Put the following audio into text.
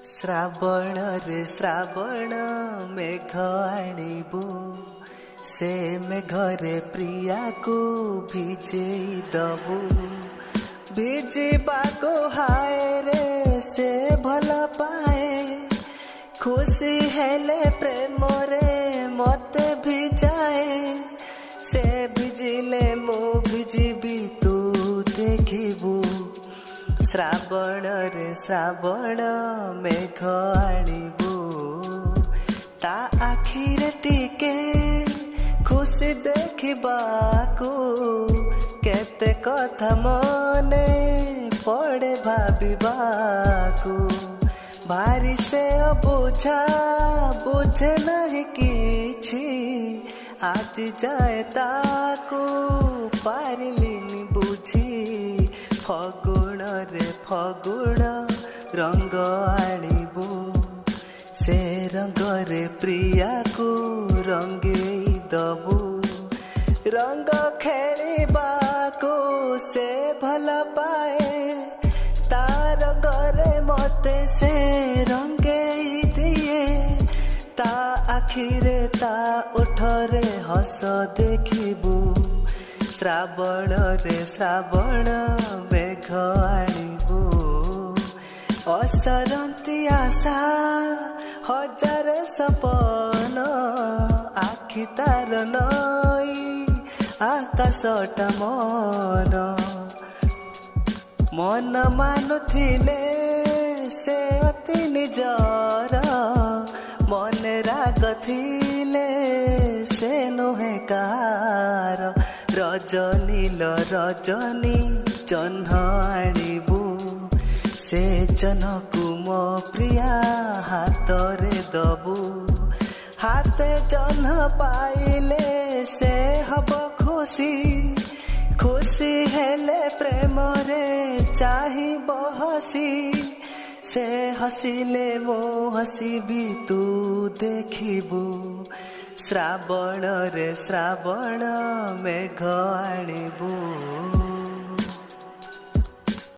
श्रावण रे श्रावण मेघ आणिबु से मेघरे प्रिया को भिजेई दबु भिजिबाको हाय रे से भल पाए खुशी हेले प्रेम रे मते भिजाए से भिजिले मु भिजिबी तू देखिबू श्रावण रे श्रावण मेघ आणिबू ता आखिरे टिके खुशी देखिबाको केते कथा मने पड़े भाबिबाको भारी से बुझा बुझे नहीं किछि आज जाए ताको पारिलिनी बुझी फगुण रे फगुण रंग आणिबू से रंग रे प्रिया को रंगेई दबू रंग खेलिबाको से भल पाए तार गरे मते से रंगेई दिए ता आखिरे ता ओठरे हस देखिबू श्रावण रे श्रावण मेघ आणिबू असरंती आशा हजार सपन आखि तार नई आकाशटा मन मन मानुथिले से अति निजर मन राग थिले से नुहे कार रजनील रजनी जह्न आणिबू से जह्नकु मो प्रिया हातरे दबू हाते जह्न पाइले से हब खुशी खुशी हेले प्रेम रे चाहिब हसी से हसिले मो हसिबी तू देखिबू श्रावण रे श्रावण मेघ आणिबू।